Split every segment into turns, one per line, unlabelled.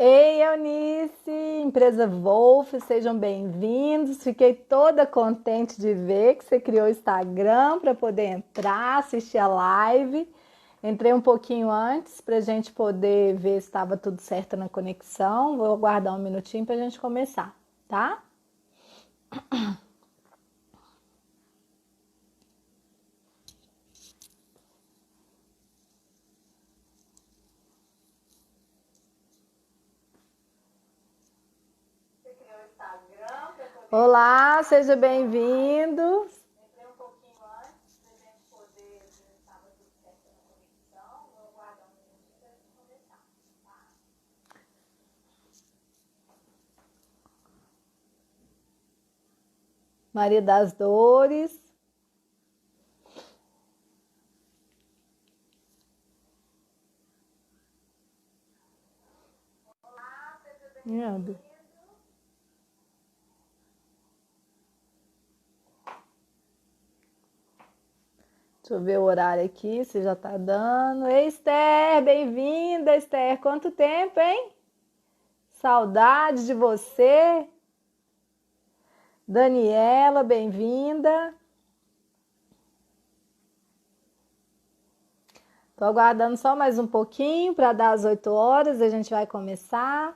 Ei, Eunice, empresa Wolf, sejam bem-vindos. Fiquei toda contente de ver que você criou o Instagram para poder entrar, assistir a live. Entrei um pouquinho antes para a gente poder ver se estava tudo certo na conexão. Vou aguardar um minutinho para a gente começar, tá? Olá, seja bem-vindo. Maria das Dores. Deixa eu ver o horário aqui, se já tá dando. Ei, Esther, bem-vinda, Esther. Quanto tempo, hein? Saudade de você. Daniela, bem-vinda. Tô aguardando só mais um pouquinho para dar as 8 horas, a gente vai começar.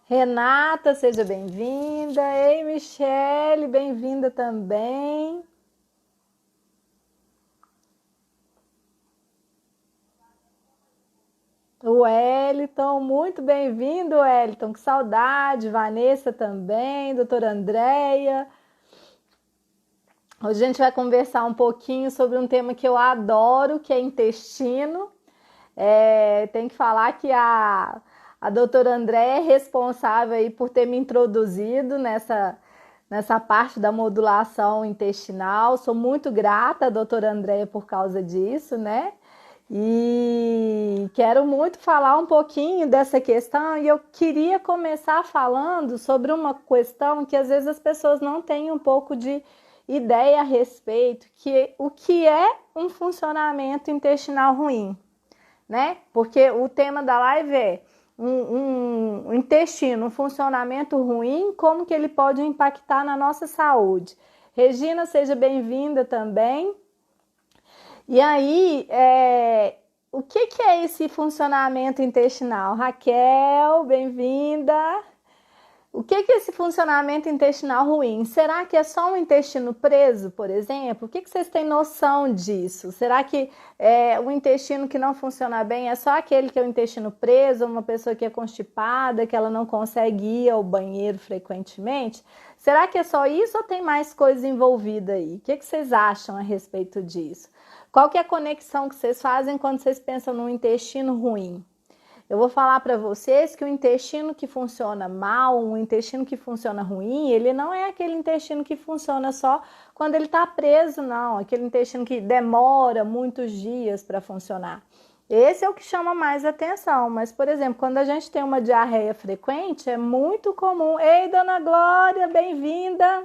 Renata, seja bem-vinda. Ei, Michele, bem-vinda também. O Wellington, muito bem-vindo, Wellington. Que saudade. Vanessa também, doutora Andréia. Hoje a gente vai conversar um pouquinho sobre um tema que eu adoro, que é intestino. Tem que falar que a doutora Andréia é responsável aí por ter me introduzido nessa parte da modulação intestinal. Sou muito grata à doutora Andréia por causa disso, né? E quero muito falar um pouquinho dessa questão e eu queria começar falando sobre uma questão que às vezes as pessoas não têm um pouco de ideia a respeito, que o que é um funcionamento intestinal ruim, né? Porque o tema da live é um intestino, um funcionamento ruim, como que ele pode impactar na nossa saúde. Regina, seja bem-vinda também. E aí, o que é esse funcionamento intestinal? Raquel, bem-vinda. O que é esse funcionamento intestinal ruim? Será que é só um intestino preso, por exemplo? O que vocês têm noção disso? Será que o intestino que não funciona bem é só aquele que é o intestino preso, uma pessoa que é constipada, que ela não consegue ir ao banheiro frequentemente? Será que é só isso ou tem mais coisa envolvida aí? O que vocês acham a respeito disso? Qual que é a conexão que vocês fazem quando vocês pensam num intestino ruim? Eu vou falar para vocês que o intestino que funciona mal, um intestino que funciona ruim, ele não é aquele intestino que funciona só quando ele está preso, não. Aquele intestino que demora muitos dias para funcionar. Esse é o que chama mais atenção. Mas, por exemplo, quando a gente tem uma diarreia frequente, é muito comum. Ei, dona Glória, bem-vinda!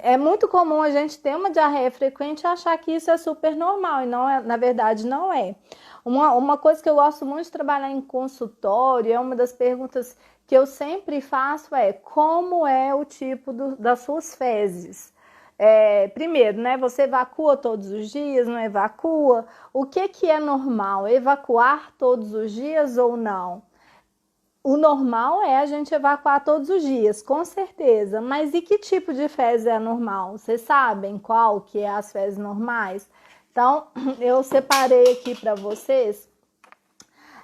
É muito comum a gente ter uma diarreia frequente e achar que isso é super normal, e não é, na verdade não é. Uma coisa que eu gosto muito de trabalhar em consultório, é uma das perguntas que eu sempre faço como é o tipo das suas fezes? Primeiro, né, você evacua todos os dias, não evacua? O que é normal? Evacuar todos os dias ou não? O normal é a gente evacuar todos os dias, com certeza. Mas e que tipo de fezes é normal? Vocês sabem qual que é as fezes normais? Então, eu separei aqui para vocês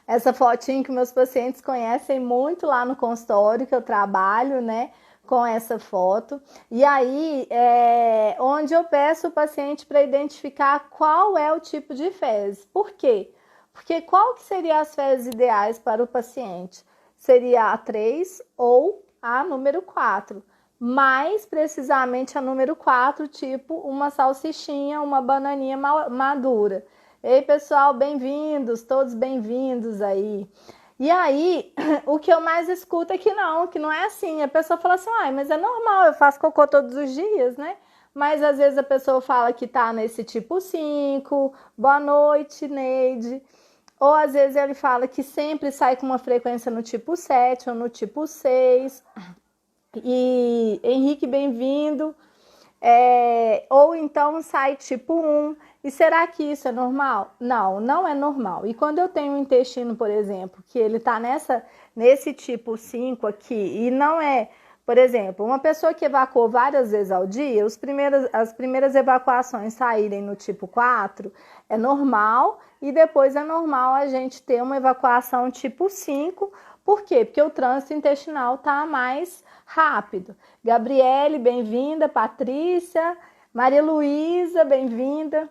essa fotinho que meus pacientes conhecem muito lá no consultório que eu trabalho, né? Com essa foto. E aí, onde eu peço o paciente para identificar qual é o tipo de fezes. Por quê? Porque qual que seria as fezes ideais para o paciente? Seria a 3 ou a número 4. Mais precisamente a número 4, tipo uma salsichinha, uma bananinha madura. Ei, pessoal, bem-vindos, todos bem-vindos aí. E aí, o que eu mais escuto é que não é assim. A pessoa fala assim, ai, mas é normal, eu faço cocô todos os dias, né? Mas às vezes a pessoa fala que tá nesse tipo 5, boa noite, Neide. Ou às vezes ele fala que sempre sai com uma frequência no tipo 7 ou no tipo 6. E Henrique, bem-vindo. Ou então sai tipo 1. E será que isso é normal? Não, não é normal. E quando eu tenho um intestino, por exemplo, que ele está nesse tipo 5 aqui, e não é, por exemplo, uma pessoa que evacuou várias vezes ao dia, as primeiras evacuações saírem no tipo 4, é normal, e depois é normal a gente ter uma evacuação tipo 5. Por quê? Porque o trânsito intestinal está mais rápido. Gabriele, bem-vinda. Patrícia, Maria Luísa, bem-vinda.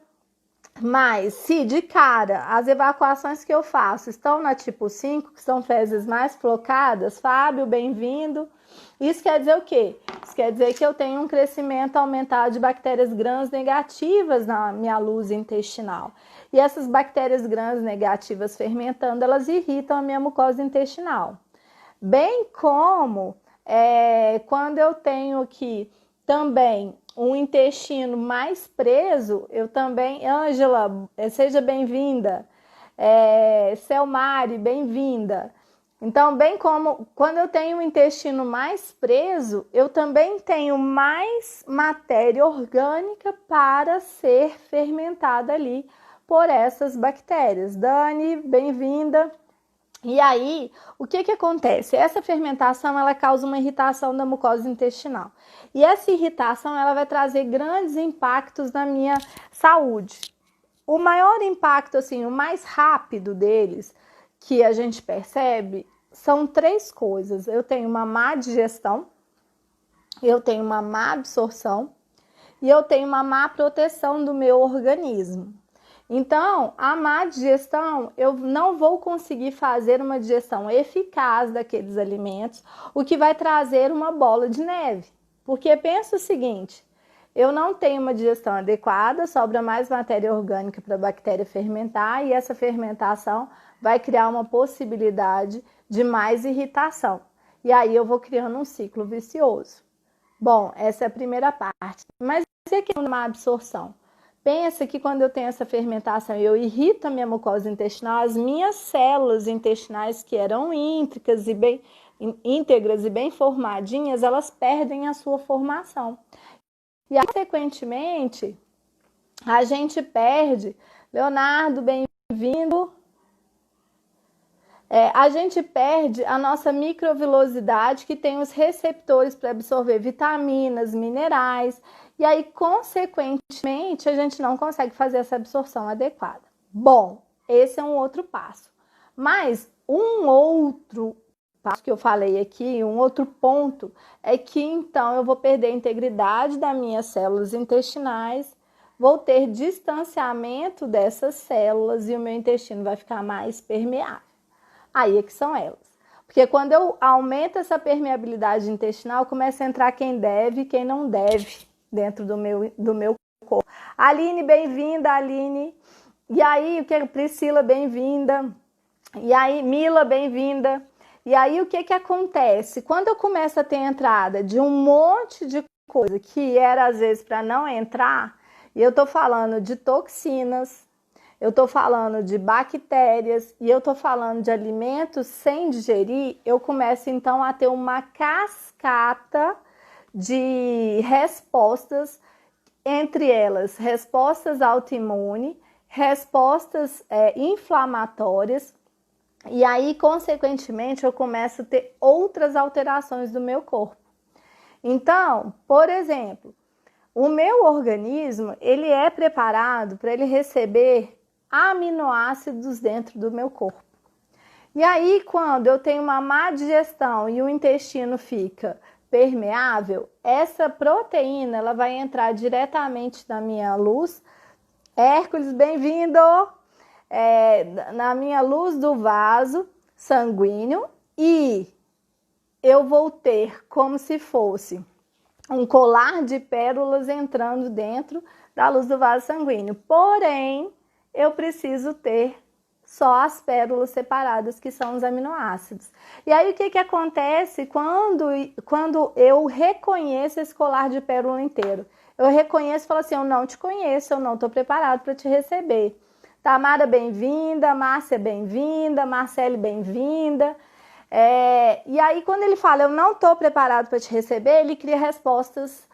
Mas se de cara as evacuações que eu faço estão na tipo 5, que são fezes mais flocadas, Fábio, bem-vindo. Isso quer dizer o quê? Isso quer dizer que eu tenho um crescimento aumentado de bactérias gram negativas na minha luz intestinal. E essas bactérias gram negativas fermentando, elas irritam a minha mucosa intestinal. Bem como quando eu tenho aqui também um intestino mais preso, eu também, Ângela, seja bem-vinda, Selmari, bem-vinda. Então, bem como quando eu tenho um intestino mais preso, eu também tenho mais matéria orgânica para ser fermentada ali por essas bactérias. Dani, bem-vinda. E aí, o que acontece? Essa fermentação, ela causa uma irritação da mucosa intestinal. E essa irritação, ela vai trazer grandes impactos na minha saúde. O maior impacto, assim, o mais rápido deles, que a gente percebe, são 3 coisas. Eu tenho uma má digestão, eu tenho uma má absorção e eu tenho uma má proteção do meu organismo. Então, a má digestão, eu não vou conseguir fazer uma digestão eficaz daqueles alimentos, o que vai trazer uma bola de neve. Porque pensa o seguinte, eu não tenho uma digestão adequada, sobra mais matéria orgânica para a bactéria fermentar e essa fermentação vai criar uma possibilidade de mais irritação. E aí eu vou criando um ciclo vicioso. Bom, essa é a primeira parte. Mas e a questão da absorção? Pensa que quando eu tenho essa fermentação e eu irrito a minha mucosa intestinal, as minhas células intestinais que eram íntegras e bem formadinhas, elas perdem a sua formação. E, consequentemente, a gente perde, Leonardo, bem-vindo, a gente perde a nossa microvilosidade, que tem os receptores para absorver vitaminas, minerais, e aí, consequentemente, a gente não consegue fazer essa absorção adequada. Bom, esse é um outro passo. Mas um outro passo que eu falei aqui, um outro ponto, é que então eu vou perder a integridade das minhas células intestinais, vou ter distanciamento dessas células e o meu intestino vai ficar mais permeável. Aí é que são elas. Porque quando eu aumento essa permeabilidade intestinal, começa a entrar quem deve e quem não deve dentro do meu corpo. Aline, bem-vinda, Aline. E aí, o que Priscila, bem-vinda. E aí, Mila, bem-vinda. E aí, o que acontece? Quando eu começo a ter entrada de um monte de coisa que era, às vezes, para não entrar, e eu tô falando de toxinas, eu estou falando de bactérias e eu estou falando de alimentos sem digerir, eu começo então a ter uma cascata de respostas, entre elas respostas autoimunes, respostas inflamatórias, e aí, consequentemente, eu começo a ter outras alterações do meu corpo. Então, por exemplo, o meu organismo, ele é preparado para ele receber aminoácidos dentro do meu corpo. E aí, quando eu tenho uma má digestão e o intestino fica permeável, essa proteína ela vai entrar diretamente na minha luz. Hércules, bem-vindo! Na minha luz do vaso sanguíneo e eu vou ter como se fosse um colar de pérolas entrando dentro da luz do vaso sanguíneo. Porém, eu preciso ter só as pérolas separadas, que são os aminoácidos. E aí o que acontece quando eu reconheço esse colar de pérola inteiro? Eu reconheço e falo assim, eu não te conheço, eu não estou preparado para te receber. Tamara, bem-vinda, Márcia, bem-vinda, Marcele, bem-vinda. E aí, quando ele fala, eu não estou preparado para te receber, ele cria respostas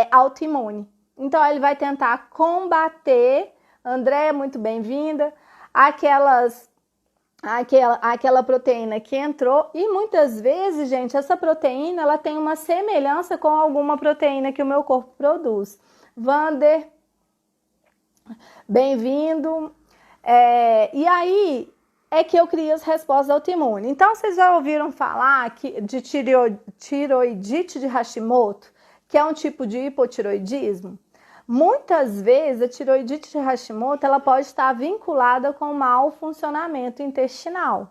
autoimunes. Então, ele vai tentar combater, Andréia, muito bem-vinda, aquela proteína que entrou. E muitas vezes, gente, essa proteína ela tem uma semelhança com alguma proteína que o meu corpo produz. Vander, bem-vindo. E aí é que eu crio as respostas autoimunes. Então, vocês já ouviram falar de tiroidite de Hashimoto, que é um tipo de hipotiroidismo? Muitas vezes a tiroidite de Hashimoto ela pode estar vinculada com mau funcionamento intestinal.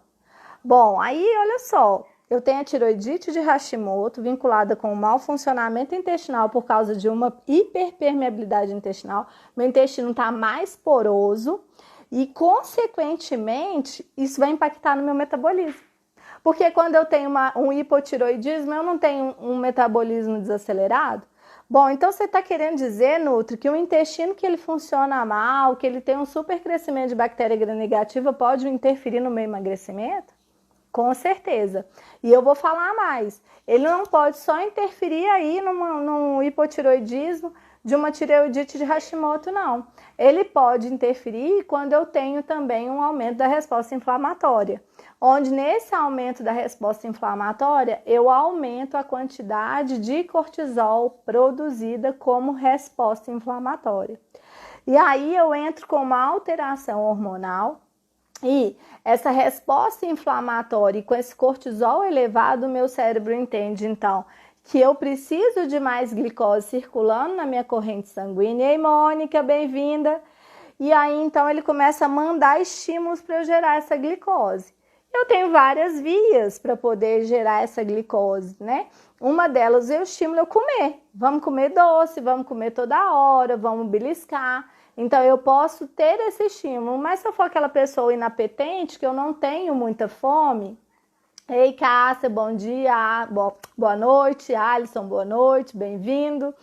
Bom, aí olha só, eu tenho a tiroidite de Hashimoto vinculada com o mau funcionamento intestinal por causa de uma hiperpermeabilidade intestinal. Meu intestino está mais poroso e, consequentemente, isso vai impactar no meu metabolismo. Porque quando eu tenho um hipotiroidismo, eu não tenho um metabolismo desacelerado. Bom, então você está querendo dizer, Nutri, que o intestino que ele funciona mal, que ele tem um super crescimento de bactéria gram-negativa, pode interferir no meu emagrecimento? Com certeza. E eu vou falar mais. Ele não pode só interferir aí num hipotiroidismo de uma tireoidite de Hashimoto, não. Ele pode interferir quando eu tenho também um aumento da resposta inflamatória, onde nesse aumento da resposta inflamatória, eu aumento a quantidade de cortisol produzida como resposta inflamatória. E aí eu entro com uma alteração hormonal e essa resposta inflamatória e com esse cortisol elevado, o meu cérebro entende, então, que eu preciso de mais glicose circulando na minha corrente sanguínea. Ei, Mônica, bem-vinda. E aí, então, ele começa a mandar estímulos para eu gerar essa glicose. Eu tenho várias vias para poder gerar essa glicose, né? Uma delas eu estimulo eu comer. Vamos comer doce, vamos comer toda hora, vamos beliscar. Então, eu posso ter esse estímulo. Mas se eu for aquela pessoa inapetente, que eu não tenho muita fome... Ei, Cássia, bom dia, boa noite, Alisson, boa noite, bem-vindo.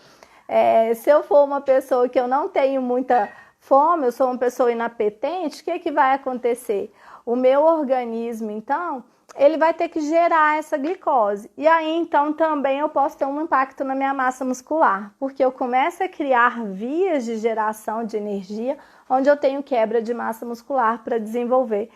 Se eu for uma pessoa que eu não tenho muita fome, eu sou uma pessoa inapetente, o que vai acontecer? O meu organismo, então, ele vai ter que gerar essa glicose. E aí, então, também eu posso ter um impacto na minha massa muscular, porque eu começo a criar vias de geração de energia, onde eu tenho quebra de massa muscular para desenvolver.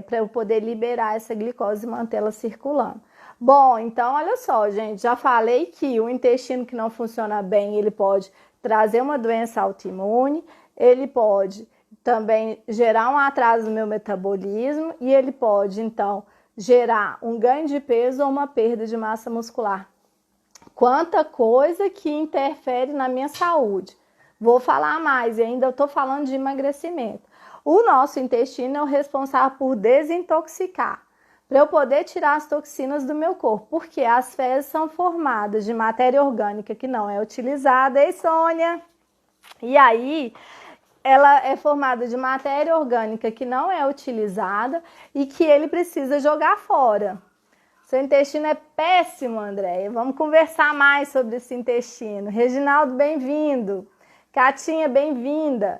Para eu poder liberar essa glicose e mantê-la circulando. Bom, então olha só, gente, já falei que o intestino que não funciona bem, ele pode trazer uma doença autoimune, ele pode também gerar um atraso no meu metabolismo e ele pode, então, gerar um ganho de peso ou uma perda de massa muscular. Quanta coisa que interfere na minha saúde. Vou falar mais e ainda estou falando de emagrecimento. O nosso intestino é o responsável por desintoxicar, para eu poder tirar as toxinas do meu corpo, porque as fezes são formadas de matéria orgânica que não é utilizada. Ei, Sônia! E aí, ela é formada de matéria orgânica que não é utilizada e que ele precisa jogar fora. Seu intestino é péssimo, Andréia. Vamos conversar mais sobre esse intestino. Reginaldo, bem-vindo. Catinha, bem-vinda.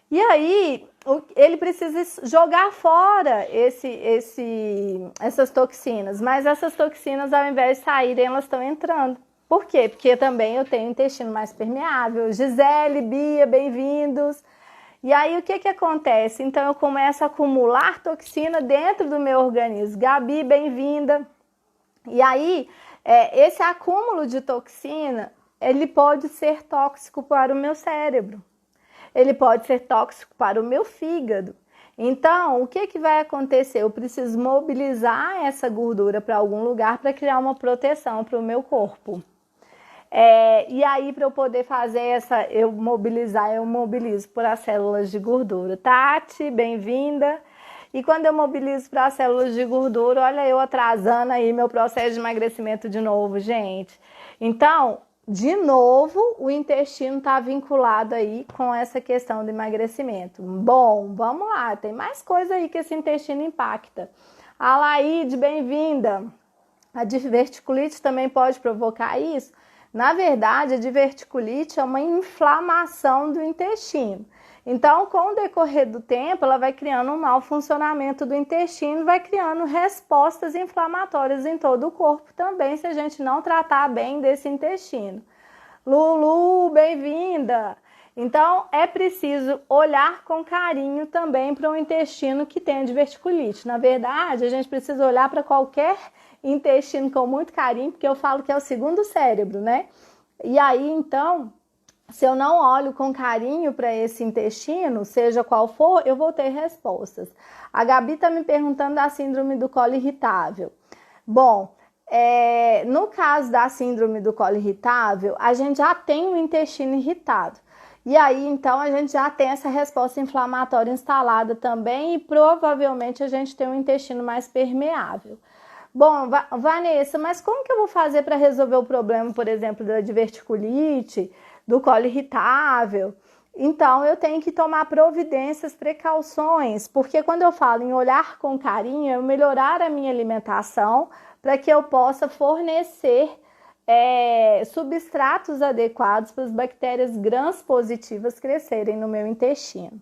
E aí, ele precisa jogar fora essas toxinas, mas essas toxinas, ao invés de saírem, elas estão entrando. Por quê? Porque também eu tenho um intestino mais permeável. Gisele, Bia, bem-vindos. E aí, o que acontece? Então, eu começo a acumular toxina dentro do meu organismo. Gabi, bem-vinda. E aí, esse acúmulo de toxina, ele pode ser tóxico para o meu cérebro. Ele pode ser tóxico para o meu fígado. Então, o que vai acontecer? Eu preciso mobilizar essa gordura para algum lugar para criar uma proteção para o meu corpo. E aí, para eu poder fazer eu mobilizo por as células de gordura. Tati, bem-vinda. E quando eu mobilizo para as células de gordura, olha eu atrasando aí meu processo de emagrecimento de novo, gente. Então, de novo, o intestino está vinculado aí com essa questão do emagrecimento. Bom, vamos lá, tem mais coisa aí que esse intestino impacta. Alaide, bem-vinda. A diverticulite também pode provocar isso? Na verdade, a diverticulite é uma inflamação do intestino. Então, com o decorrer do tempo, ela vai criando um mau funcionamento do intestino, vai criando respostas inflamatórias em todo o corpo também, se a gente não tratar bem desse intestino. Lulu, bem-vinda! Então, é preciso olhar com carinho também para o intestino que tem diverticulite. Na verdade, a gente precisa olhar para qualquer intestino com muito carinho, porque eu falo que é o segundo cérebro, né? E aí, então, se eu não olho com carinho para esse intestino, seja qual for, eu vou ter respostas. A Gabi está me perguntando da síndrome do colo irritável. Bom, no caso da síndrome do colo irritável, a gente já tem o intestino irritado. E aí, então, a gente já tem essa resposta inflamatória instalada também e provavelmente a gente tem um intestino mais permeável. Bom, Vanessa, mas como que eu vou fazer para resolver o problema, por exemplo, da diverticulite, do colo irritável? Então, eu tenho que tomar providências, precauções, porque quando eu falo em olhar com carinho, eu melhorar a minha alimentação para que eu possa fornecer substratos adequados para as bactérias gram-positivas crescerem no meu intestino.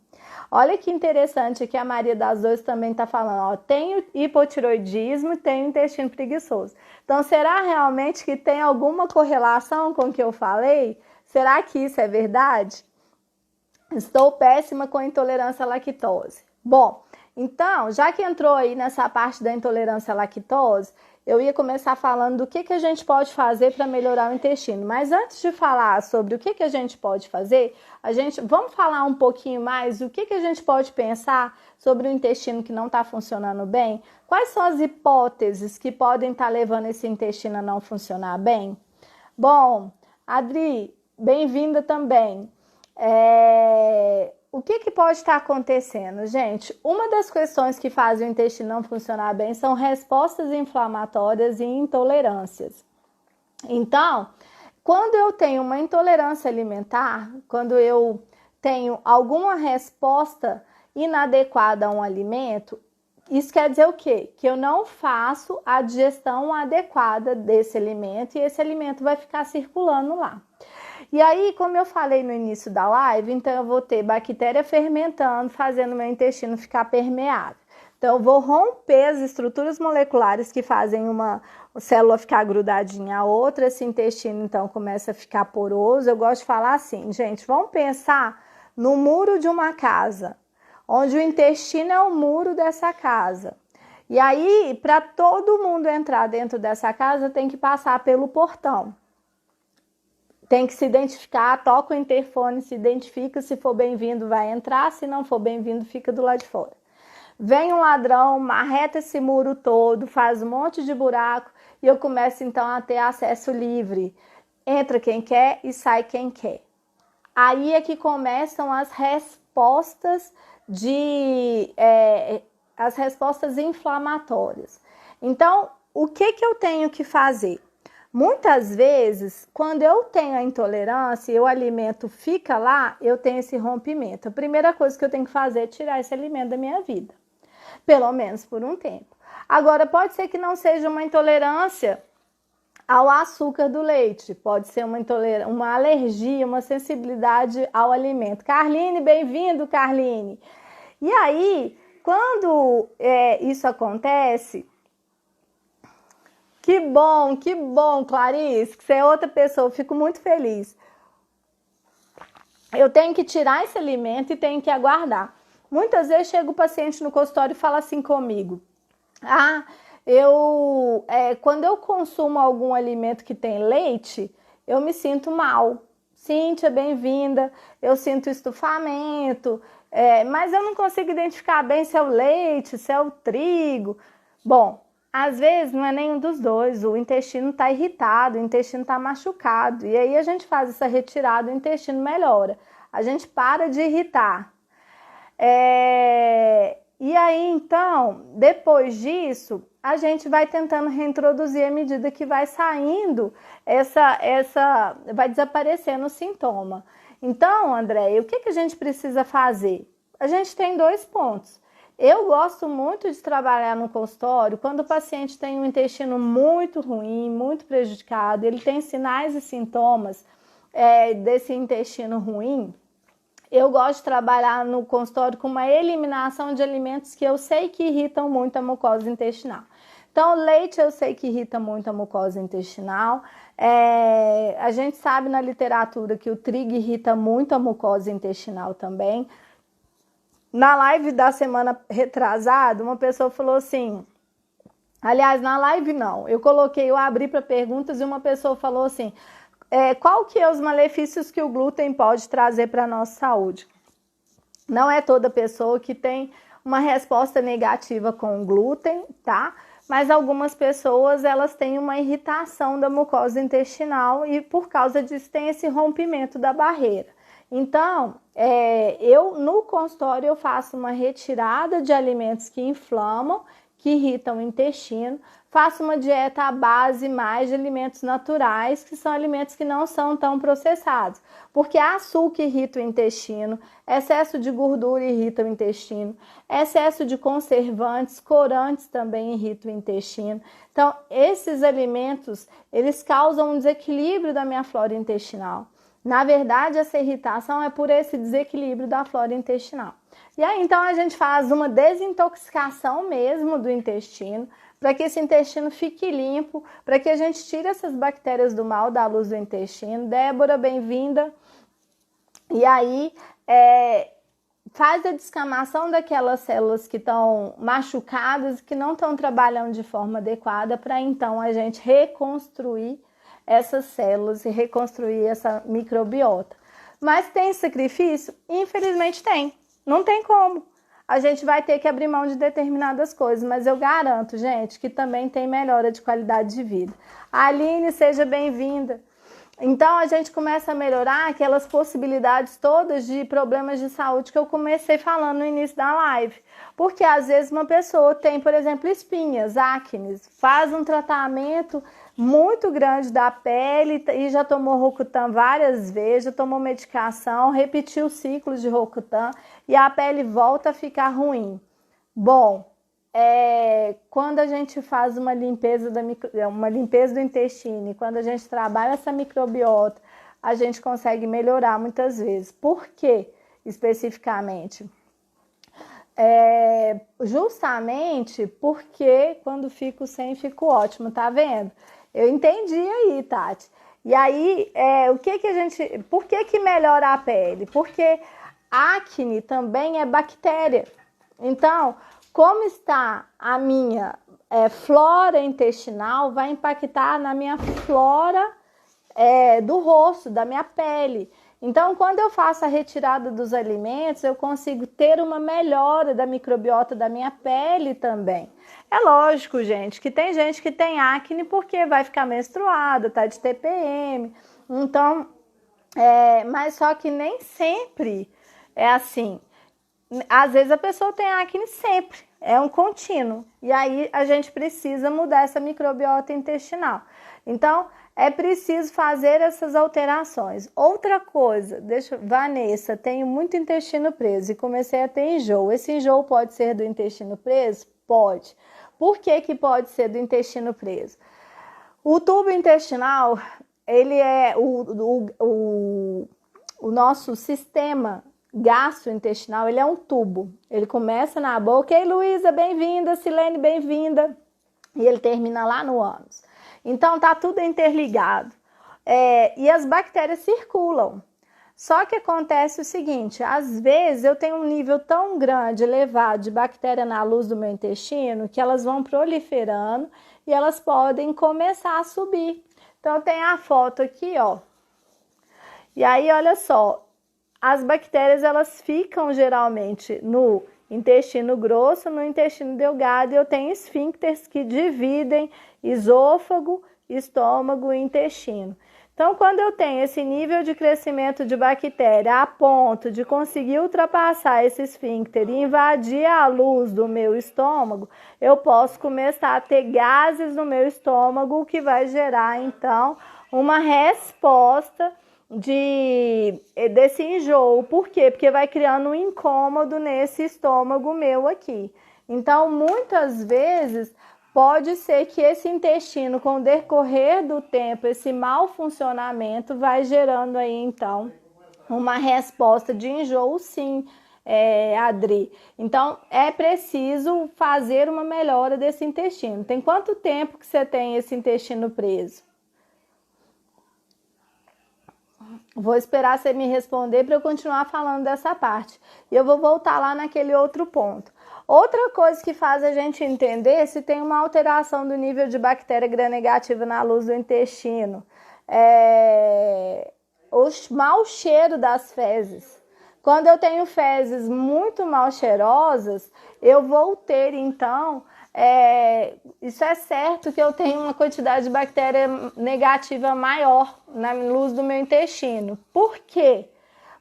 Olha que interessante que a Maria das Dores também está falando, ó, tenho hipotiroidismo e tenho intestino preguiçoso. Então, será realmente que tem alguma correlação com o que eu falei? Será que isso é verdade? Estou péssima com intolerância à lactose. Bom, então, já que entrou aí nessa parte da intolerância à lactose, eu ia começar falando do que a gente pode fazer para melhorar o intestino. Mas antes de falar sobre o que a gente pode fazer, vamos falar um pouquinho mais do que a gente pode pensar sobre o intestino que não está funcionando bem? Quais são as hipóteses que podem estar levando esse intestino a não funcionar bem? Bom, Adri, bem-vinda também. O que pode estar acontecendo, gente? Uma das questões que fazem o intestino não funcionar bem são respostas inflamatórias e intolerâncias. Então, quando eu tenho uma intolerância alimentar, quando eu tenho alguma resposta inadequada a um alimento, isso quer dizer o quê? Que eu não faço a digestão adequada desse alimento e esse alimento vai ficar circulando lá. E aí, como eu falei no início da live, então eu vou ter bactéria fermentando, fazendo meu intestino ficar permeável. Então, eu vou romper as estruturas moleculares que fazem uma célula ficar grudadinha a outra. Esse intestino, então, começa a ficar poroso. Eu gosto de falar assim, gente, vamos pensar no muro de uma casa, onde o intestino é o muro dessa casa. E aí, para todo mundo entrar dentro dessa casa, tem que passar pelo portão. Tem que se identificar, toca o interfone, se identifica, se for bem-vindo vai entrar, se não for bem-vindo fica do lado de fora. Vem um ladrão, marreta esse muro todo, faz um monte de buraco e eu começo então a ter acesso livre. Entra quem quer e sai quem quer. Aí é que começam as respostas as respostas inflamatórias. Então, o que eu tenho que fazer? Muitas vezes, quando eu tenho a intolerância e o alimento fica lá, eu tenho esse rompimento. A primeira coisa que eu tenho que fazer é tirar esse alimento da minha vida, pelo menos por um tempo. Agora, pode ser que não seja uma intolerância ao açúcar do leite, pode ser uma alergia, uma sensibilidade ao alimento. Carline, bem-vindo, Carline. E aí, quando isso acontece... Que bom, Clarice, que você é outra pessoa, eu fico muito feliz. Eu tenho que tirar esse alimento e tenho que aguardar. Muitas vezes chega o paciente no consultório e fala assim comigo, quando eu consumo algum alimento que tem leite, eu me sinto mal. Cíntia, bem-vinda, eu sinto estufamento, mas eu não consigo identificar bem se é o leite, se é o trigo. Bom, às vezes não é nenhum dos dois, o intestino está irritado, o intestino está machucado. E aí a gente faz essa retirada, o intestino melhora. A gente para de irritar. E aí, então, depois disso, a gente vai tentando reintroduzir à medida que vai saindo vai desaparecendo o sintoma. Então, André, o que a gente precisa fazer? A gente tem 2 pontos. Eu gosto muito de trabalhar no consultório quando o paciente tem um intestino muito ruim, muito prejudicado, ele tem sinais e sintomas desse intestino ruim. Eu gosto de trabalhar no consultório com uma eliminação de alimentos que eu sei que irritam muito a mucosa intestinal. Então, leite eu sei que irrita muito a mucosa intestinal. A gente sabe na literatura que o trigo irrita muito a mucosa intestinal também. Na live da semana retrasada, uma pessoa falou assim... Aliás, na live não. Eu abri para perguntas e uma pessoa falou assim... qual que é os malefícios que o glúten pode trazer para a nossa saúde? Não é toda pessoa que tem uma resposta negativa com o glúten, tá? Mas algumas pessoas, elas têm uma irritação da mucosa intestinal e por causa disso tem esse rompimento da barreira. Então, eu no consultório eu faço uma retirada de alimentos que inflamam, que irritam o intestino, faço uma dieta à base mais de alimentos naturais, que são alimentos que não são tão processados, porque açúcar irrita o intestino, excesso de gordura irrita o intestino, excesso de conservantes, corantes também irritam o intestino. Então, esses alimentos, eles causam um desequilíbrio da minha flora intestinal. Na verdade, essa irritação é por esse desequilíbrio da flora intestinal. E aí, então, a gente faz uma desintoxicação mesmo do intestino, para que esse intestino fique limpo, para que a gente tire essas bactérias do mal da luz do intestino. Débora, bem-vinda. E aí, faz a descamação daquelas células que estão machucadas, que não estão trabalhando de forma adequada, para então a gente reconstruir essas células e reconstruir essa microbiota. Mas tem sacrifício? Infelizmente tem. Não tem como. A gente vai ter que abrir mão de determinadas coisas, mas eu garanto, gente, que também tem melhora de qualidade de vida. Aline, seja bem-vinda. Então, a gente começa a melhorar aquelas possibilidades todas de problemas de saúde que eu comecei falando no início da live. Porque, às vezes, uma pessoa tem, por exemplo, espinhas, acne, faz um tratamento muito grande da pele e já tomou Rocutan várias vezes, já tomou medicação, repetiu ciclos de Rocutan e a pele volta a ficar ruim. Bom, quando a gente faz uma limpeza do intestino e quando a gente trabalha essa microbiota, a gente consegue melhorar muitas vezes. Por quê, especificamente? Justamente porque quando fico sem, fico ótimo, tá vendo? Eu entendi aí, Tati. E aí, por que melhora a pele? Porque acne também é bactéria. Então, como está a minha flora intestinal, vai impactar na minha flora do rosto, da minha pele. Então, quando eu faço a retirada dos alimentos, eu consigo ter uma melhora da microbiota da minha pele também. É lógico, gente, que tem gente que tem acne porque vai ficar menstruada, tá de TPM. Então, mas só que nem sempre é assim. Às vezes a pessoa tem acne sempre, é um contínuo. E aí a gente precisa mudar essa microbiota intestinal. Então, é preciso fazer essas alterações. Outra coisa, Vanessa, tenho muito intestino preso e comecei a ter enjoo. Esse enjoo pode ser do intestino preso? Pode. Por que pode ser do intestino preso? O tubo intestinal, ele é o nosso sistema gastrointestinal, ele é um tubo. Ele começa na boca. Ei, Luísa, bem-vinda. Silene, bem-vinda. E ele termina lá no ânus. Então, tá tudo interligado. E as bactérias circulam. Só que acontece o seguinte, às vezes eu tenho um nível tão grande, elevado de bactéria na luz do meu intestino, que elas vão proliferando e elas podem começar a subir. Então, tem a foto aqui, ó. E aí, olha só, as bactérias, elas ficam geralmente no intestino grosso, no intestino delgado, e eu tenho esfíncteres que dividem esôfago, estômago e intestino. Então, quando eu tenho esse nível de crescimento de bactéria a ponto de conseguir ultrapassar esse esfíncter e invadir a luz do meu estômago, eu posso começar a ter gases no meu estômago, o que vai gerar, então, uma resposta desse enjoo. Por quê? Porque vai criando um incômodo nesse estômago meu aqui. Então, muitas vezes, pode ser que esse intestino, com o decorrer do tempo, esse mau funcionamento, vai gerando aí, então, uma resposta de enjoo, sim, Adri. Então, é preciso fazer uma melhora desse intestino. Tem quanto tempo que você tem esse intestino preso? Vou esperar você me responder para eu continuar falando dessa parte. E eu vou voltar lá naquele outro ponto. Outra coisa que faz a gente entender se tem uma alteração do nível de bactéria gram-negativa na luz do intestino o mau cheiro das fezes. Quando eu tenho fezes muito mal cheirosas, eu vou ter, então, isso é certo que eu tenho uma quantidade de bactéria negativa maior na luz do meu intestino. Por quê?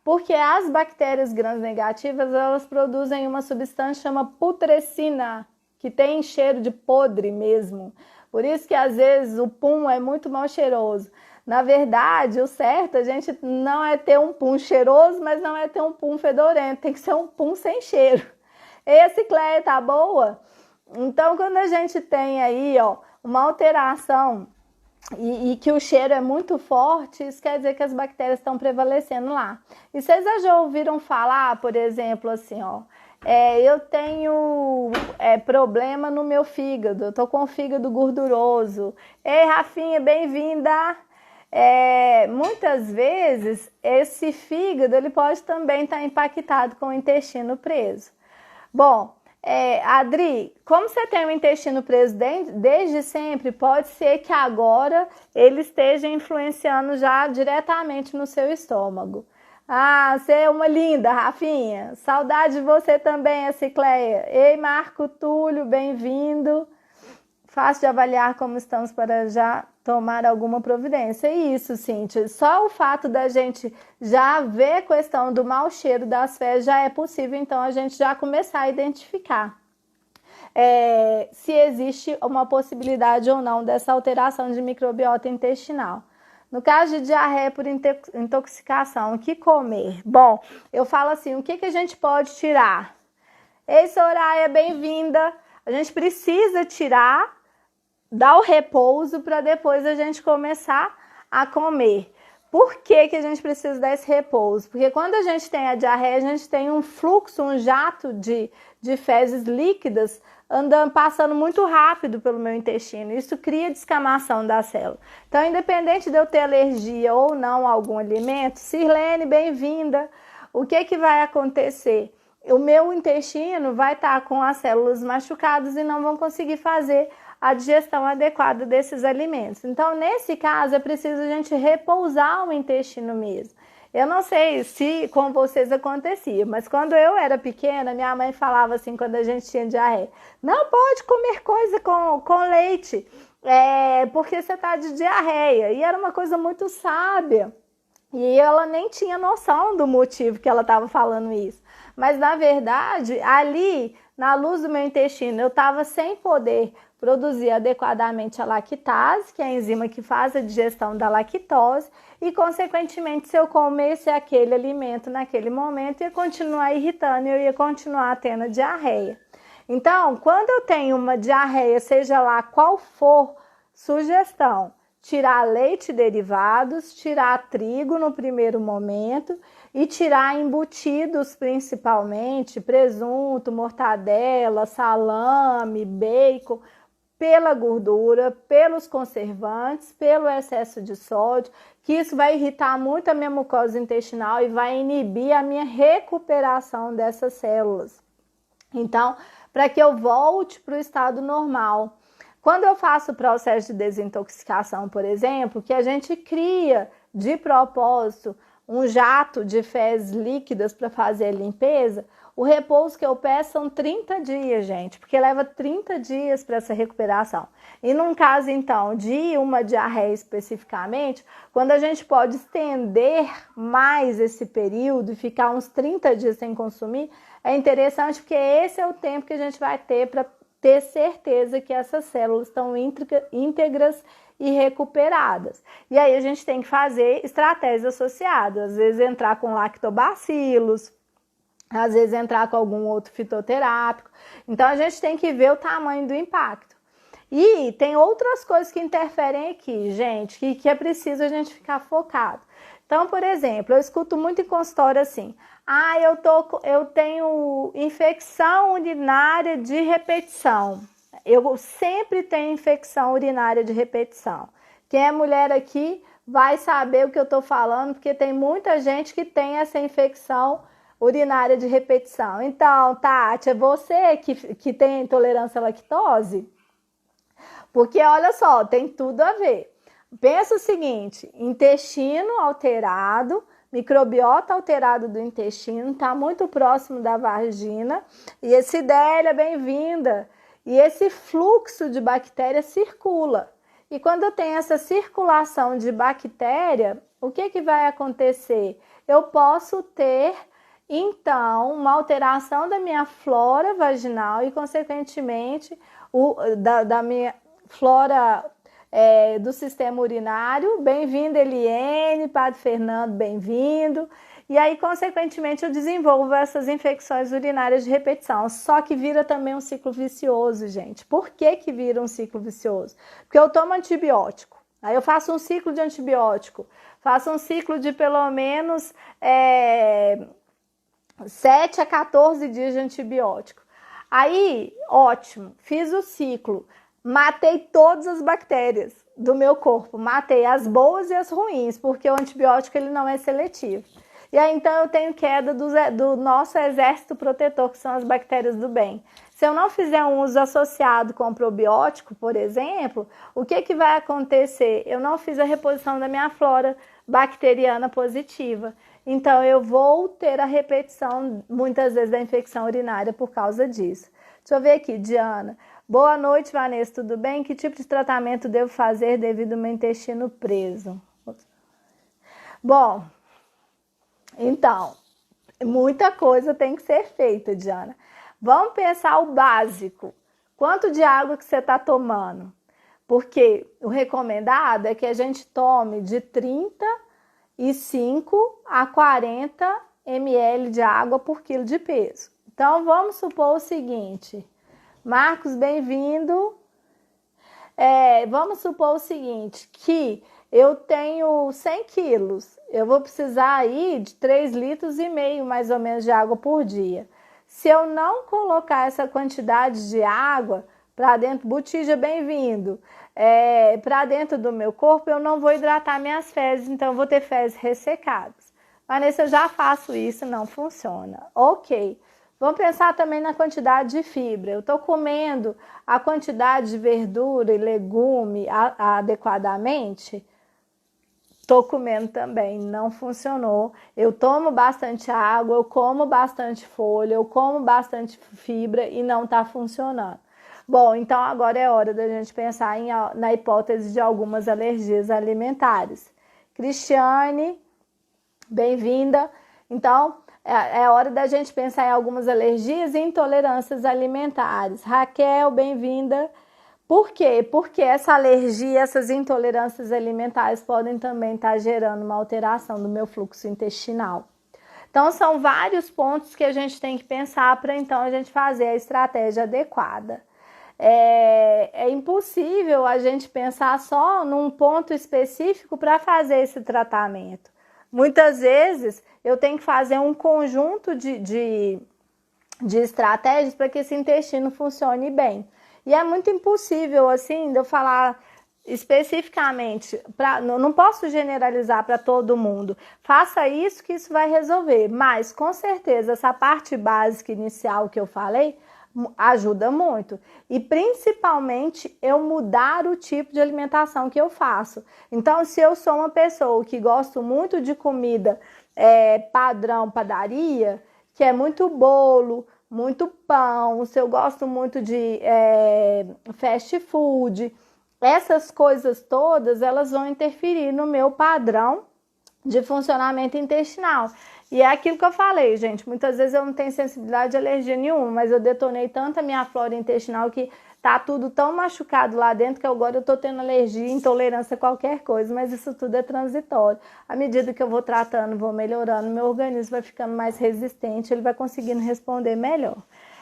Porque as bactérias gram-negativas, elas produzem uma substância chamada putrescina, que tem cheiro de podre mesmo. Por isso que às vezes o pum é muito mal cheiroso. Na verdade, o certo a gente não é ter um pum cheiroso, mas não é ter um pum fedorento. Tem que ser um pum sem cheiro. Esse, Cleia, tá boa? Então, quando a gente tem aí, ó, uma alteração e que o cheiro é muito forte, isso quer dizer que as bactérias estão prevalecendo lá. E vocês já ouviram falar, por exemplo, assim, ó, eu tenho problema no meu fígado, eu tô com o fígado gorduroso. Ei, Rafinha, bem-vinda! Muitas vezes esse fígado ele pode também estar impactado com o intestino preso. Bom, Adri, como você tem o intestino preso desde sempre, pode ser que agora ele esteja influenciando já diretamente no seu estômago. Ah, você é uma linda, Rafinha. Saudade de você também, a Cicleia. Ei, Marco Túlio, bem-vindo. Fácil de avaliar como estamos para já tomar alguma providência. Isso, Cíntia. Só o fato da gente já ver a questão do mau cheiro das fezes já é possível, então, a gente já começar a identificar se existe uma possibilidade ou não dessa alteração de microbiota intestinal. No caso de diarreia por intoxicação, o que comer? Bom, eu falo assim, o que a gente pode tirar? Ei, Soraya, bem-vinda. A gente precisa tirar, dar o repouso para depois a gente começar a comer. Por que a gente precisa dar esse repouso? Porque quando a gente tem a diarreia, a gente tem um fluxo, um jato de fezes líquidas passando muito rápido pelo meu intestino. Isso cria descamação da célula. Então, independente de eu ter alergia ou não a algum alimento, Sirlene, bem-vinda. O que vai acontecer? O meu intestino vai estar com as células machucadas e não vão conseguir fazer a digestão adequada desses alimentos. Então, nesse caso, é preciso a gente repousar o intestino mesmo. Eu não sei se com vocês acontecia, mas quando eu era pequena, minha mãe falava assim, quando a gente tinha diarreia, não pode comer coisa com leite, porque você está de diarreia. E era uma coisa muito sábia. E ela nem tinha noção do motivo que ela estava falando isso. Mas, na verdade, ali, na luz do meu intestino, eu estava sem poder produzir adequadamente a lactase, que é a enzima que faz a digestão da lactose, e, consequentemente, se eu comesse aquele alimento naquele momento, ia continuar irritando e eu ia continuar tendo diarreia. Então, quando eu tenho uma diarreia, seja lá qual for, sugestão, tirar leite e derivados, tirar trigo no primeiro momento e tirar embutidos principalmente, presunto, mortadela, salame, bacon, pela gordura, pelos conservantes, pelo excesso de sódio, que isso vai irritar muito a minha mucosa intestinal e vai inibir a minha recuperação dessas células. Então, para que eu volte para o estado normal. Quando eu faço o processo de desintoxicação, por exemplo, que a gente cria de propósito um jato de fezes líquidas para fazer a limpeza, O repouso que eu peço são 30 dias, gente, porque leva 30 dias para essa recuperação. E num caso, então, de uma diarreia especificamente, quando a gente pode estender mais esse período e ficar uns 30 dias sem consumir, é interessante porque esse é o tempo que a gente vai ter para ter certeza que essas células estão íntegras e recuperadas. E aí a gente tem que fazer estratégias associadas, às vezes entrar com lactobacilos, às vezes entrar com algum outro fitoterápico. Então a gente tem que ver o tamanho do impacto. E tem outras coisas que interferem aqui, gente, que é preciso a gente ficar focado. Então, por exemplo, eu escuto muito em consultório assim: ah, eu tenho infecção urinária de repetição. Eu sempre tenho infecção urinária de repetição. Quem é mulher aqui vai saber o que eu estou falando, porque tem muita gente que tem essa infecção urinária de repetição. Então, Tati, é você que tem intolerância à lactose? Porque, olha só, tem tudo a ver. Pensa o seguinte: intestino alterado, microbiota alterado do intestino, está muito próximo da vagina. E esse Idélia, bem-vinda. E esse fluxo de bactéria circula. E quando eu tenho essa circulação de bactéria, o que vai acontecer? Eu posso ter, então, uma alteração da minha flora vaginal e, consequentemente, da minha flora do sistema urinário. Bem-vindo, Eliene, Padre Fernando, bem-vindo. E aí, consequentemente, eu desenvolvo essas infecções urinárias de repetição. Só que vira também um ciclo vicioso, gente. Por que vira um ciclo vicioso? Porque eu tomo antibiótico. Aí eu faço um ciclo de antibiótico. Faço um ciclo de pelo menos 7 a 14 dias de antibiótico. Aí, ótimo, fiz o ciclo. Matei todas as bactérias do meu corpo. Matei as boas e as ruins, porque o antibiótico ele não é seletivo. E aí, então, eu tenho queda do nosso exército protetor, que são as bactérias do bem. Se eu não fizer um uso associado com probiótico, por exemplo, o que vai acontecer? Eu não fiz a reposição da minha flora bacteriana positiva. Então, eu vou ter a repetição, muitas vezes, da infecção urinária por causa disso. Deixa eu ver aqui, Diana. Boa noite, Vanessa, tudo bem? Que tipo de tratamento devo fazer devido ao meu intestino preso? Bom, então, muita coisa tem que ser feita, Diana. Vamos pensar o básico. Quanto de água que você está tomando? Porque o recomendado é que a gente tome de 35 a 40 ml de água por quilo de peso. Então, vamos supor o seguinte. Marcos, bem-vindo. Vamos supor o seguinte, que eu tenho 100 quilos, eu vou precisar aí de 3,5 litros mais ou menos de água por dia. Se eu não colocar essa quantidade de água para dentro, Botija, bem-vindo, para dentro do meu corpo, eu não vou hidratar minhas fezes, então eu vou ter fezes ressecadas. Vanessa, eu já faço isso, não funciona. Ok. Vamos pensar também na quantidade de fibra. Eu estou comendo a quantidade de verdura e legume adequadamente? Estou comendo também, não funcionou. Eu tomo bastante água, eu como bastante folha, eu como bastante fibra e não está funcionando. Bom, então agora é hora da gente pensar na hipótese de algumas alergias alimentares. Cristiane, bem-vinda. Então, é hora da gente pensar em algumas alergias e intolerâncias alimentares. Raquel, bem-vinda. Por quê? Porque essa alergia, essas intolerâncias alimentares podem também estar gerando uma alteração do meu fluxo intestinal. Então, são vários pontos que a gente tem que pensar para então a gente fazer a estratégia adequada. É impossível a gente pensar só num ponto específico para fazer esse tratamento. Muitas vezes eu tenho que fazer um conjunto de estratégias para que esse intestino funcione bem. E é muito impossível, assim, de eu falar especificamente, não posso generalizar para todo mundo. Faça isso que isso vai resolver. Mas, com certeza, essa parte básica inicial que eu falei ajuda muito. E, principalmente, eu mudar o tipo de alimentação que eu faço. Então, se eu sou uma pessoa que gosto muito de comida padrão padaria, que é muito bolo, muito pão, se eu gosto muito de fast food, essas coisas todas, elas vão interferir no meu padrão de funcionamento intestinal. E é aquilo que eu falei, gente, muitas vezes eu não tenho sensibilidade de alergia nenhuma, mas eu detonei tanto a minha flora intestinal que tá tudo tão machucado lá dentro que agora eu tô tendo alergia, intolerância a qualquer coisa, mas isso tudo é transitório. À medida que eu vou tratando, vou melhorando, meu organismo vai ficando mais resistente, ele vai conseguindo responder melhor.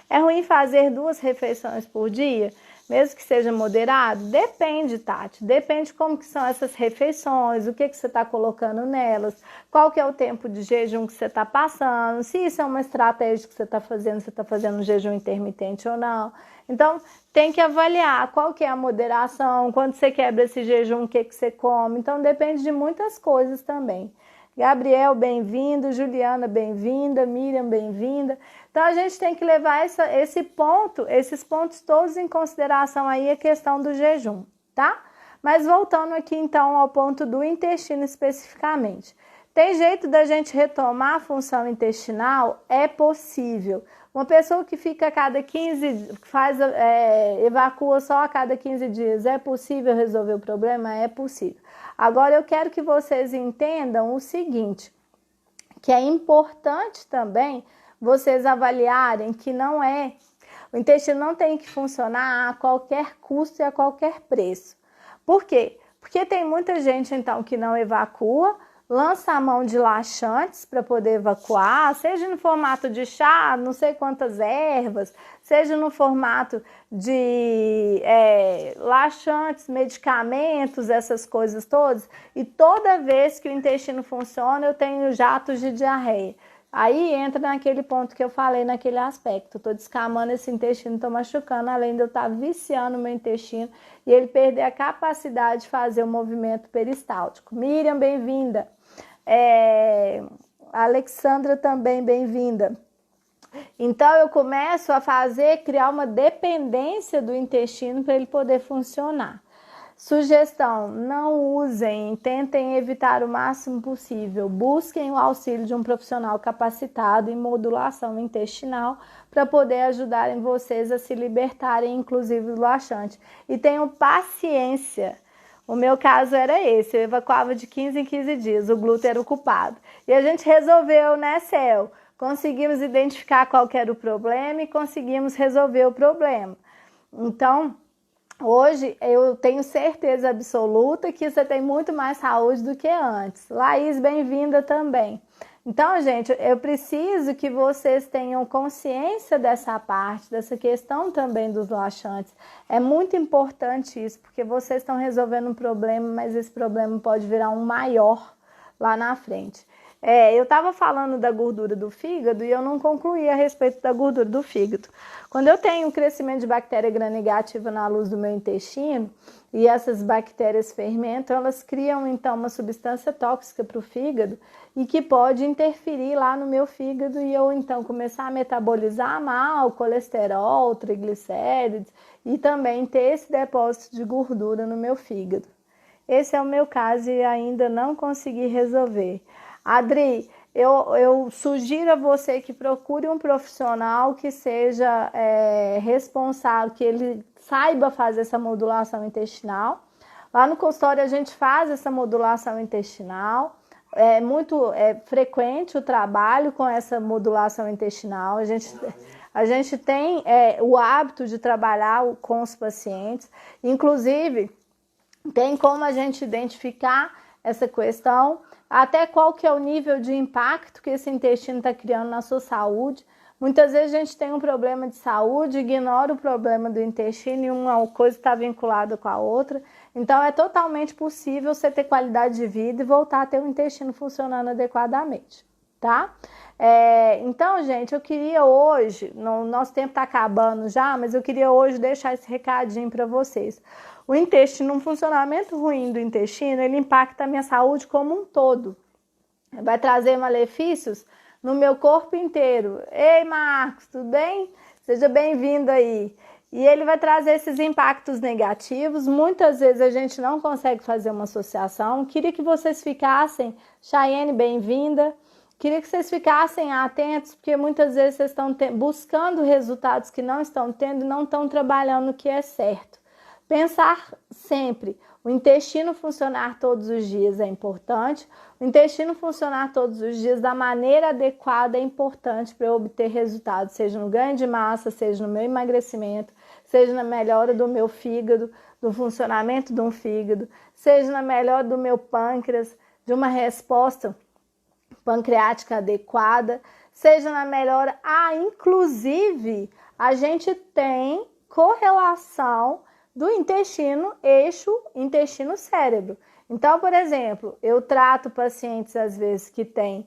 É ruim fazer 2 refeições por dia? Mesmo que seja moderado? Depende, Tati. Depende como que são essas refeições, o que você está colocando nelas, qual que é o tempo de jejum que você está passando, se isso é uma estratégia que você está fazendo um jejum intermitente ou não. Então, tem que avaliar qual que é a moderação, quando você quebra esse jejum, o que você come. Então, depende de muitas coisas também. Gabriel, bem-vindo. Juliana, bem-vinda. Miriam, bem-vinda. Então, a gente tem que levar esses pontos todos em consideração aí a questão do jejum, tá? Mas voltando aqui, então, ao ponto do intestino especificamente. Tem jeito da gente retomar a função intestinal? É possível. Uma pessoa que fica a cada 15, evacua só a cada 15 dias, é possível resolver o problema? É possível. Agora, eu quero que vocês entendam o seguinte, que é importante também vocês avaliarem que o intestino não tem que funcionar a qualquer custo e a qualquer preço. Por quê? Porque tem muita gente, então, que não evacua, lança a mão de laxantes para poder evacuar, seja no formato de chá, não sei quantas ervas, seja no formato de laxantes, medicamentos, essas coisas todas. E toda vez que o intestino funciona, eu tenho jatos de diarreia. Aí entra naquele ponto que eu falei, naquele aspecto. Estou descamando esse intestino, estou machucando, além de eu estar viciando o meu intestino e ele perder a capacidade de fazer o movimento peristáltico. Miriam, bem-vinda. Alexandra também, bem-vinda. Então, eu começo a criar uma dependência do intestino para ele poder funcionar. Sugestão, não usem, tentem evitar o máximo possível. Busquem o auxílio de um profissional capacitado em modulação intestinal para poder ajudarem vocês a se libertarem, inclusive, do laxante. E tenham paciência. O meu caso era esse, eu evacuava de 15 em 15 dias, o glúten era o culpado. E a gente resolveu, né, Céu? Conseguimos identificar qual que era o problema e conseguimos resolver o problema. Então, hoje eu tenho certeza absoluta que você tem muito mais saúde do que antes. Laís, bem-vinda também. Então, gente, eu preciso que vocês tenham consciência dessa parte, dessa questão também dos laxantes. É muito importante isso, porque vocês estão resolvendo um problema, mas esse problema pode virar um maior lá na frente. Eu estava falando da gordura do fígado e eu não concluí a respeito da gordura do fígado. Quando eu tenho um crescimento de bactéria gram-negativa na luz do meu intestino e essas bactérias fermentam, elas criam então uma substância tóxica para o fígado e que pode interferir lá no meu fígado e eu então começar a metabolizar mal colesterol, triglicérides e também ter esse depósito de gordura no meu fígado. Esse é o meu caso e ainda não consegui resolver. Adri, eu sugiro a você que procure um profissional que seja responsável, que ele saiba fazer essa modulação intestinal. Lá no consultório a gente faz essa modulação intestinal. É muito frequente o trabalho com essa modulação intestinal. A gente tem o hábito de trabalhar com os pacientes. Inclusive, tem como a gente identificar essa questão, até qual que é o nível de impacto que esse intestino está criando na sua saúde. Muitas vezes a gente tem um problema de saúde, ignora o problema do intestino e uma coisa está vinculada com a outra. Então é totalmente possível você ter qualidade de vida e voltar a ter o intestino funcionando adequadamente, tá? Então, gente, eu queria hoje, nosso tempo está acabando já, mas eu queria hoje deixar esse recadinho para vocês. O intestino, um funcionamento ruim do intestino, ele impacta a minha saúde como um todo. Vai trazer malefícios no meu corpo inteiro. Ei, Marcos, tudo bem? Seja bem-vindo aí. E ele vai trazer esses impactos negativos. Muitas vezes a gente não consegue fazer uma associação. Queria que vocês ficassem. Chayenne, bem-vinda. Queria que vocês ficassem atentos, porque muitas vezes vocês estão buscando resultados que não estão tendo e não estão trabalhando o que é certo. Pensar sempre, o intestino funcionar todos os dias é importante, o intestino funcionar todos os dias da maneira adequada é importante para eu obter resultados, seja no ganho de massa, seja no meu emagrecimento, seja na melhora do meu fígado, do funcionamento de um fígado, seja na melhora do meu pâncreas, de uma resposta pancreática adequada, seja na melhora. Inclusive, a gente tem correlação do intestino, eixo intestino-cérebro. Então, por exemplo, eu trato pacientes às vezes que têm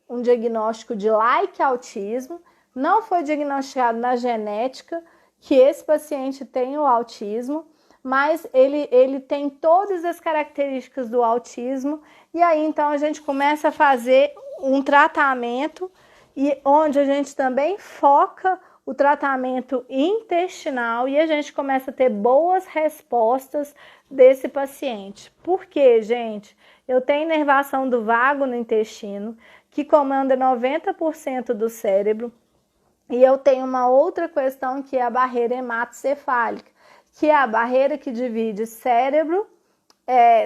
um diagnóstico de like autismo, não foi diagnosticado na genética que esse paciente tem o autismo, mas ele tem todas as características do autismo, e aí então a gente começa a fazer um tratamento e onde a gente também foca o tratamento intestinal e a gente começa a ter boas respostas desse paciente. Por quê, gente? Eu tenho inervação do vago no intestino, que comanda 90% do cérebro, e eu tenho uma outra questão que é a barreira hematocefálica, que é a barreira que divide cérebro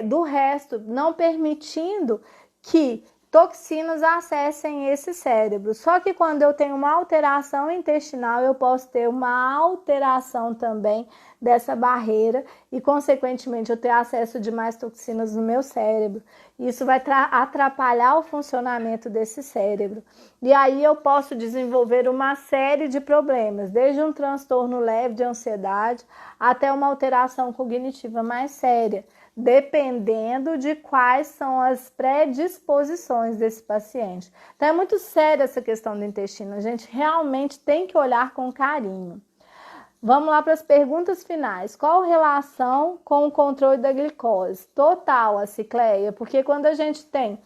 do resto, não permitindo que toxinas acessem esse cérebro. Só que quando eu tenho uma alteração intestinal, eu posso ter uma alteração também dessa barreira e, consequentemente, eu ter acesso de mais toxinas no meu cérebro. Isso vai atrapalhar o funcionamento desse cérebro. E aí eu posso desenvolver uma série de problemas, desde um transtorno leve de ansiedade até uma alteração cognitiva mais séria, dependendo de quais são as predisposições desse paciente. Então é muito séria essa questão do intestino, a gente realmente tem que olhar com carinho. Vamos lá para as perguntas finais. Qual a relação com o controle da glicose? Total, a cicleia, porque quando a gente tem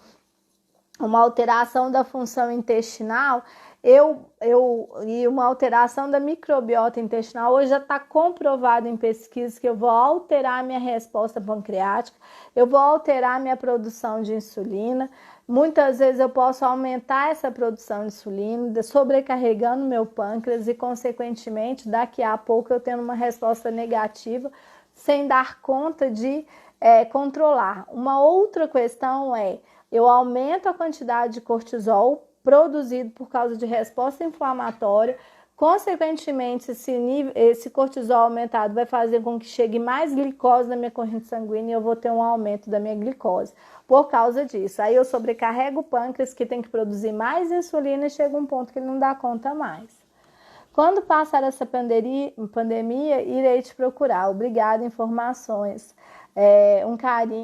uma alteração da função intestinal, e uma alteração da microbiota intestinal, hoje já está comprovado em pesquisas que eu vou alterar a minha resposta pancreática, eu vou alterar a minha produção de insulina, muitas vezes eu posso aumentar essa produção de insulina, sobrecarregando meu pâncreas e, consequentemente, daqui a pouco eu tendo uma resposta negativa, sem dar conta de controlar. Uma outra questão eu aumento a quantidade de cortisol produzido por causa de resposta inflamatória, consequentemente esse cortisol aumentado vai fazer com que chegue mais glicose na minha corrente sanguínea e eu vou ter um aumento da minha glicose por causa disso. Aí eu sobrecarrego o pâncreas, que tem que produzir mais insulina, e chega um ponto que ele não dá conta mais. Quando passar essa pandemia, irei te procurar. Obrigada, informações.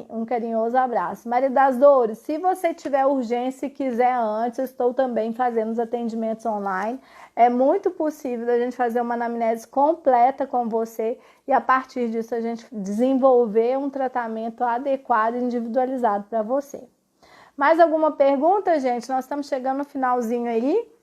Um carinhoso abraço. Maria das Dores, se você tiver urgência e quiser antes, estou também fazendo os atendimentos online. É muito possível a gente fazer uma anamnese completa com você e, a partir disso, a gente desenvolver um tratamento adequado e individualizado para você. Mais alguma pergunta, gente? Nós estamos chegando no finalzinho aí.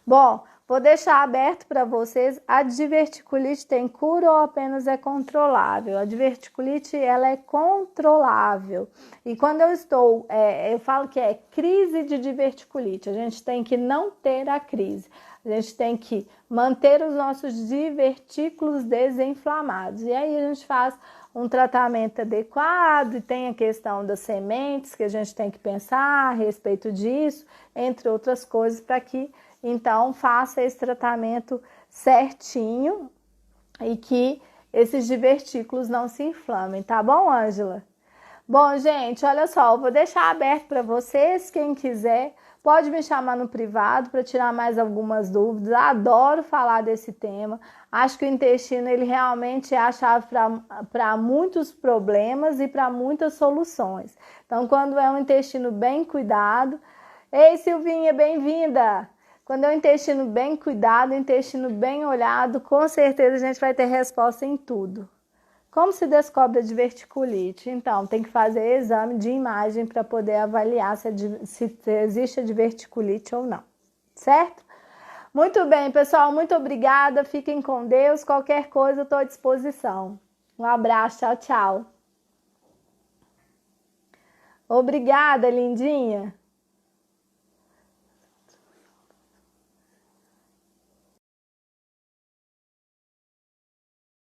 Bom, vou deixar aberto para vocês. A diverticulite tem cura ou apenas é controlável? A diverticulite, ela é controlável. E quando eu falo que é crise de diverticulite, a gente tem que não ter a crise. A gente tem que manter os nossos divertículos desinflamados. E aí a gente faz um tratamento adequado, e tem a questão das sementes, que a gente tem que pensar a respeito disso, entre outras coisas, para que então faça esse tratamento certinho e que esses divertículos não se inflamem, tá bom, Ângela? Bom, gente, olha só, eu vou deixar aberto para vocês, quem quiser, pode me chamar no privado para tirar mais algumas dúvidas. Adoro falar desse tema. Acho que o intestino, ele realmente é a chave para muitos problemas e para muitas soluções. Então, quando é um intestino bem cuidado... Ei, Silvinha, bem-vinda! Quando é um intestino bem cuidado, um intestino bem olhado, com certeza a gente vai ter resposta em tudo. Como se descobre a diverticulite? Então, tem que fazer exame de imagem para poder avaliar se existe a diverticulite ou não, certo? Muito bem, pessoal, muito obrigada, fiquem com Deus, qualquer coisa eu estou à disposição. Um abraço, tchau, tchau. Obrigada, lindinha.